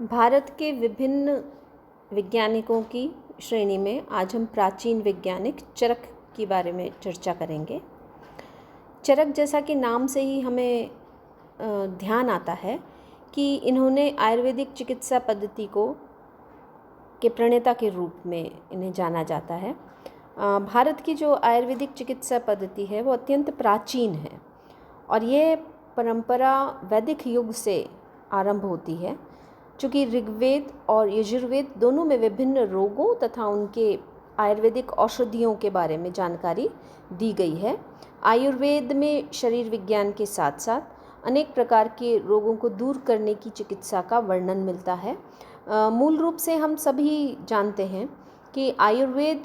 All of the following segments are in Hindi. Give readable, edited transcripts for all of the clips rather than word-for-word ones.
भारत के विभिन्न वैज्ञानिकों की श्रेणी में आज हम प्राचीन वैज्ञानिक चरक के बारे में चर्चा करेंगे। चरक जैसा कि नाम से ही हमें ध्यान आता है कि इन्होंने आयुर्वेदिक चिकित्सा पद्धति के प्रणेता के रूप में इन्हें जाना जाता है। भारत की जो आयुर्वेदिक चिकित्सा पद्धति है वो अत्यंत प्राचीन है और ये परंपरा वैदिक युग से आरंभ होती है। चूँकि ऋग्वेद और यजुर्वेद दोनों में विभिन्न रोगों तथा उनके आयुर्वेदिक औषधियों के बारे में जानकारी दी गई है। आयुर्वेद में शरीर विज्ञान के साथ साथ अनेक प्रकार के रोगों को दूर करने की चिकित्सा का वर्णन मिलता है। मूल रूप से हम सभी जानते हैं कि आयुर्वेद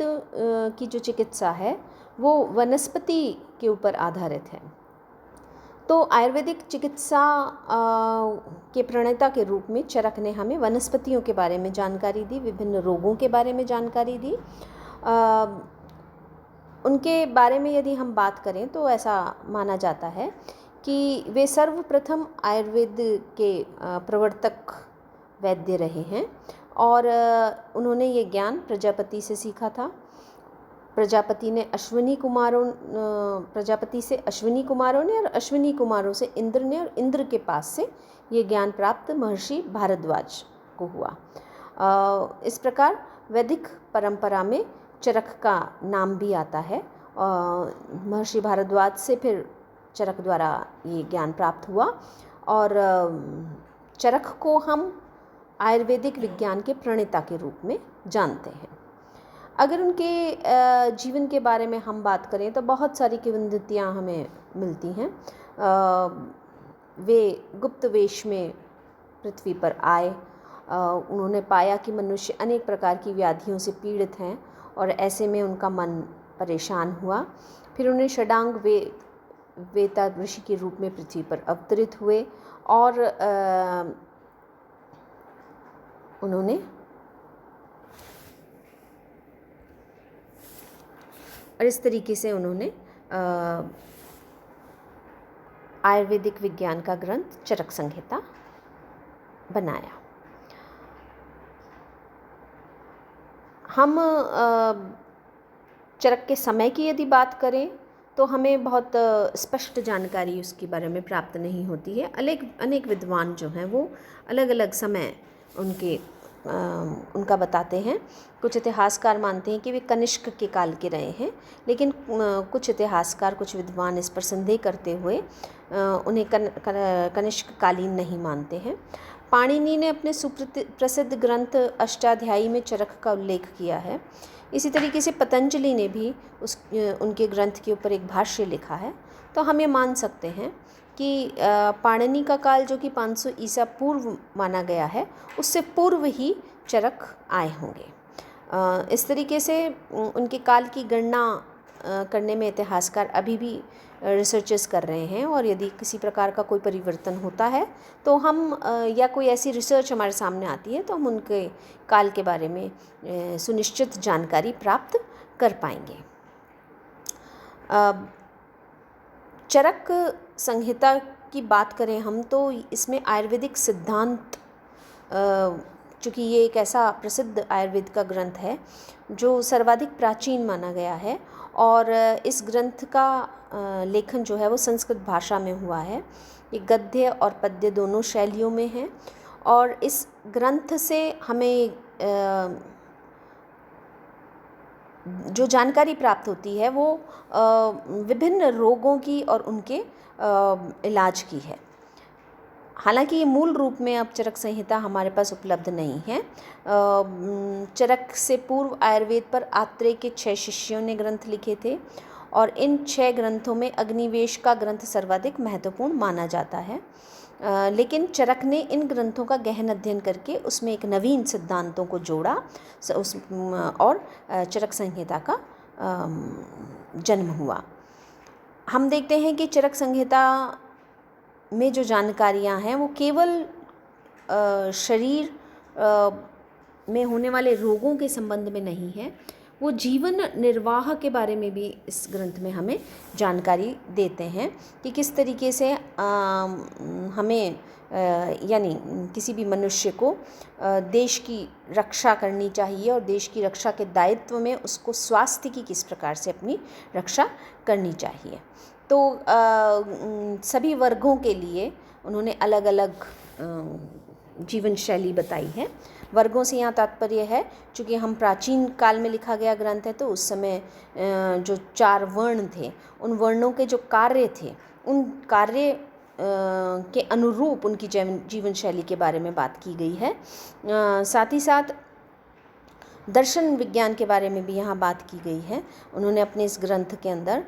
की जो चिकित्सा है वो वनस्पति के ऊपर आधारित है। तो आयुर्वेदिक चिकित्सा के प्रणेता के रूप में चरक ने हमें वनस्पतियों के बारे में जानकारी दी, विभिन्न रोगों के बारे में जानकारी दी। उनके बारे में यदि हम बात करें तो ऐसा माना जाता है कि वे सर्वप्रथम आयुर्वेद के प्रवर्तक वैद्य रहे हैं और उन्होंने ये ज्ञान प्रजापति से सीखा था। प्रजापति से अश्विनी कुमारों ने और अश्विनी कुमारों से इंद्र ने और इंद्र के पास से ये ज्ञान प्राप्त महर्षि भारद्वाज को हुआ। इस प्रकार वैदिक परंपरा में चरक का नाम भी आता है। महर्षि भारद्वाज से फिर चरक द्वारा ये ज्ञान प्राप्त हुआ और चरक को हम आयुर्वेदिक विज्ञान के प्रणेता के रूप में जानते हैं। अगर उनके जीवन के बारे में हम बात करें तो बहुत सारी किंवदंतियाँ हमें मिलती हैं। वे गुप्त वेश में पृथ्वी पर आए। उन्होंने पाया कि मनुष्य अनेक प्रकार की व्याधियों से पीड़ित हैं और ऐसे में उनका मन परेशान हुआ। फिर उन्हें षडांग वेता ऋषि के रूप में पृथ्वी पर अवतरित हुए और इस तरीके से उन्होंने आयुर्वेदिक विज्ञान का ग्रंथ चरक संहिता बनाया। हम चरक के समय की यदि बात करें तो हमें बहुत स्पष्ट जानकारी उसके बारे में प्राप्त नहीं होती है। अनेक विद्वान जो हैं वो अलग अलग समय उनका बताते हैं। कुछ इतिहासकार मानते हैं कि वे कनिष्क के काल के रहे हैं, लेकिन कुछ इतिहासकार, कुछ विद्वान इस पर संदेह करते हुए उन्हें कनिष्क कालीन नहीं मानते हैं। पाणिनि ने अपने सुप्रसिद्ध ग्रंथ अष्टाध्यायी में चरक का उल्लेख किया है। इसी तरीके से पतंजलि ने भी उनके ग्रंथ के ऊपर एक भाष्य लिखा है। तो हम ये मान सकते हैं कि पाणिनि का काल जो कि 500 ईसा पूर्व माना गया है, उससे पूर्व ही चरक आए होंगे। इस तरीके से उनके काल की गणना करने में इतिहासकार अभी भी रिसर्चेस कर रहे हैं और यदि किसी प्रकार का कोई परिवर्तन होता है तो हम या कोई ऐसी रिसर्च हमारे सामने आती है तो हम उनके काल के बारे में सुनिश्चित जानकारी प्राप्त कर पाएंगे। चरक संहिता की बात करें हम तो इसमें आयुर्वेदिक सिद्धांत, चूँकि ये एक ऐसा प्रसिद्ध आयुर्वेद का ग्रंथ है जो सर्वाधिक प्राचीन माना गया है और इस ग्रंथ का लेखन जो है वो संस्कृत भाषा में हुआ है। ये गद्य और पद्य दोनों शैलियों में है और इस ग्रंथ से हमें जो जानकारी प्राप्त होती है वो विभिन्न रोगों की और उनके इलाज की है। हालांकि ये मूल रूप में अब चरक संहिता हमारे पास उपलब्ध नहीं है। चरक से पूर्व आयुर्वेद पर आत्रेय के 6 शिष्यों ने ग्रंथ लिखे थे और इन 6 ग्रंथों में अग्निवेश का ग्रंथ सर्वाधिक महत्वपूर्ण माना जाता है। लेकिन चरक ने इन ग्रंथों का गहन अध्ययन करके उसमें एक नवीन सिद्धांतों को जोड़ा और चरक संहिता का जन्म हुआ। हम देखते हैं कि चरक संहिता में जो जानकारियां हैं वो केवल शरीर में होने वाले रोगों के संबंध में नहीं है, वो जीवन निर्वाह के बारे में भी इस ग्रंथ में हमें जानकारी देते हैं कि किस तरीके से हमें यानी किसी भी मनुष्य को देश की रक्षा करनी चाहिए और देश की रक्षा के दायित्व में उसको स्वास्थ्य की किस प्रकार से अपनी रक्षा करनी चाहिए। तो सभी वर्गों के लिए उन्होंने अलग अलग जीवन शैली बताई है। वर्गों से यहाँ तात्पर्य है, चूँकि हम प्राचीन काल में लिखा गया ग्रंथ है तो उस समय जो 4 वर्ण थे, उन वर्णों के जो कार्य थे, उन कार्य के अनुरूप उनकी जीवन शैली के बारे में बात की गई है। साथ ही साथ दर्शन विज्ञान के बारे में भी यहाँ बात की गई है। उन्होंने अपने इस ग्रंथ के अंदर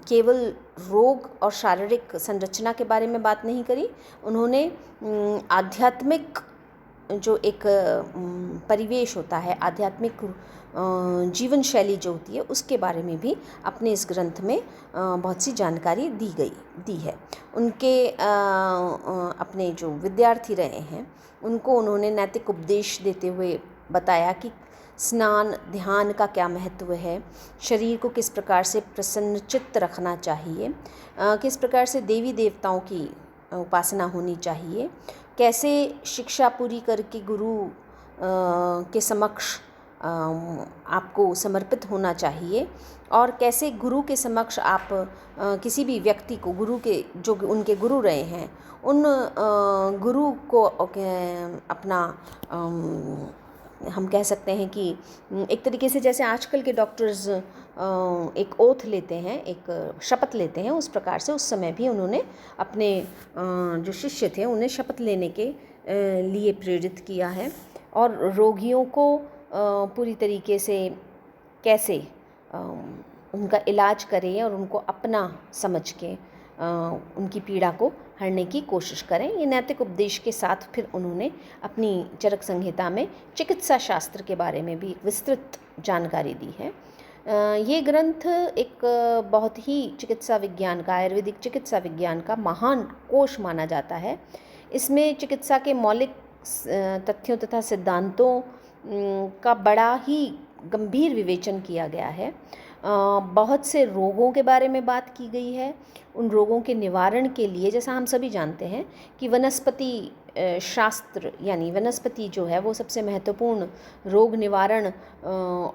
केवल रोग और शारीरिक संरचना के बारे में बात नहीं करी, उन्होंने आध्यात्मिक जो एक परिवेश होता है, आध्यात्मिक जीवन शैली जो होती है, उसके बारे में भी अपने इस ग्रंथ में बहुत सी जानकारी दी है। उनके अपने जो विद्यार्थी रहे हैं उनको उन्होंने नैतिक उपदेश देते हुए बताया कि स्नान ध्यान का क्या महत्व है, शरीर को किस प्रकार से प्रसन्नचित्त रखना चाहिए, किस प्रकार से देवी देवताओं की उपासना होनी चाहिए, कैसे शिक्षा पूरी करके गुरु के समक्ष आपको समर्पित होना चाहिए और कैसे गुरु के समक्ष आप किसी भी व्यक्ति को गुरु के जो उनके गुरु रहे हैं उन गुरु को अपना हम कह सकते हैं कि एक तरीके से जैसे आजकल के डॉक्टर्स एक ओथ लेते हैं, एक शपथ लेते हैं, उस प्रकार से उस समय भी उन्होंने अपने जो शिष्य थे उन्हें शपथ लेने के लिए प्रेरित किया है और रोगियों को पूरी तरीके से कैसे उनका इलाज करें और उनको अपना समझ के उनकी पीड़ा को हरने की कोशिश करें। ये नैतिक उपदेश के साथ फिर उन्होंने अपनी चरक संहिता में चिकित्सा शास्त्र के बारे में भी विस्तृत जानकारी दी है। ये ग्रंथ एक बहुत ही चिकित्सा विज्ञान का, आयुर्वेदिक चिकित्सा विज्ञान का महान कोश माना जाता है। इसमें चिकित्सा के मौलिक तथ्यों तथा सिद्धांतों का बड़ा ही गंभीर विवेचन किया गया है। बहुत से रोगों के बारे में बात की गई है। उन रोगों के निवारण के लिए, जैसा हम सभी जानते हैं कि वनस्पति शास्त्र यानी वनस्पति जो है वो सबसे महत्वपूर्ण रोग निवारण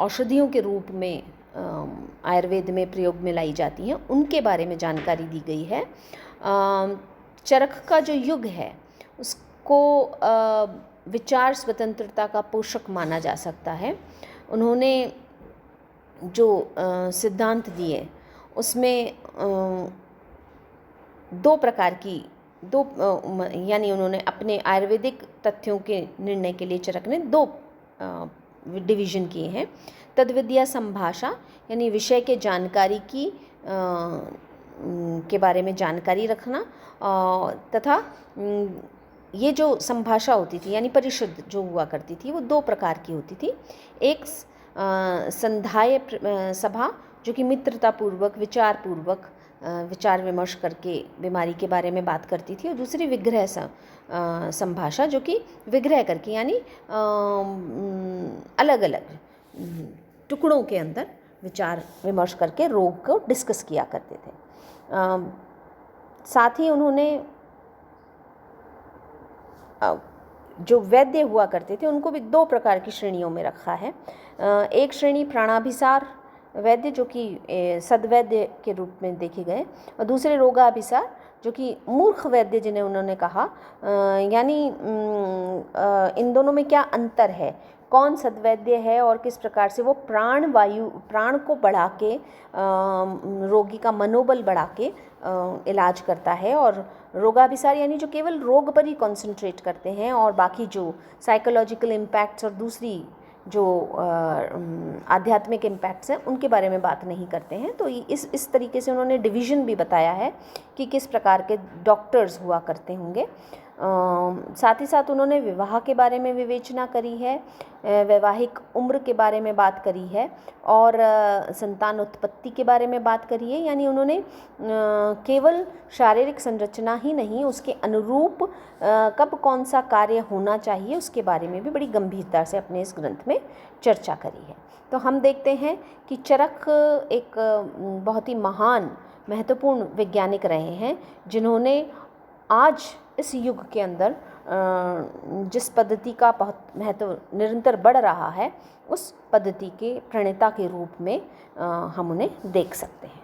औषधियों के रूप में आयुर्वेद में प्रयोग में लाई जाती हैं, उनके बारे में जानकारी दी गई है। चरक का जो युग है उसको विचार स्वतंत्रता का पोषक माना जा सकता है। उन्होंने जो सिद्धांत दिए उसमें यानी उन्होंने अपने आयुर्वेदिक तथ्यों के निर्णय के लिए चरक ने 2 डिवीज़न किए हैं। तद्विद्या संभाषा यानी विषय के जानकारी की के बारे में जानकारी रखना, तथा ये जो संभाषा होती थी यानी परिषद जो हुआ करती थी वो 2 प्रकार की होती थी। एक संधाय सभा जो कि मित्रतापूर्वक विचार विमर्श करके बीमारी के बारे में बात करती थी, और दूसरी विग्रह संभाषा जो कि विग्रह करके यानी अलग अलग टुकड़ों के अंदर विचार विमर्श करके रोग को डिस्कस किया करते थे। साथ ही उन्होंने जो वैद्य हुआ करते थे उनको भी 2 प्रकार की श्रेणियों में रखा है। एक श्रेणी प्राणाभिसार वैद्य जो कि सद्वैद्य के रूप में देखे गए, और दूसरे रोगाभिसार जो कि मूर्ख वैद्य जिन्हें उन्होंने कहा। यानी इन दोनों में क्या अंतर है, कौन सद्वैद्य है और किस प्रकार से वो प्राण को बढ़ा के रोगी का मनोबल बढ़ा के इलाज करता है, और रोगाभिसार यानी जो केवल रोग पर ही कॉन्सेंट्रेट करते हैं और बाकी जो साइकोलॉजिकल इम्पैक्ट्स और दूसरी जो आध्यात्मिक इम्पैक्ट्स हैं उनके बारे में बात नहीं करते हैं। तो इस तरीके से उन्होंने डिवीज़न भी बताया है कि किस प्रकार के डॉक्टर्स हुआ करते होंगे। साथ ही साथ उन्होंने विवाह के बारे में विवेचना करी है, वैवाहिक उम्र के बारे में बात करी है और संतान उत्पत्ति के बारे में बात करी है। यानी उन्होंने केवल शारीरिक संरचना ही नहीं, उसके अनुरूप कब कौन सा कार्य होना चाहिए उसके बारे में भी बड़ी गंभीरता से अपने इस ग्रंथ में चर्चा करी है। तो हम देखते हैं कि चरक एक बहुत ही महान महत्वपूर्ण वैज्ञानिक रहे हैं, जिन्होंने आज इस युग के अंदर जिस पद्धति का बहुत महत्व निरंतर बढ़ रहा है, उस पद्धति के प्रणेता के रूप में हम उन्हें देख सकते हैं।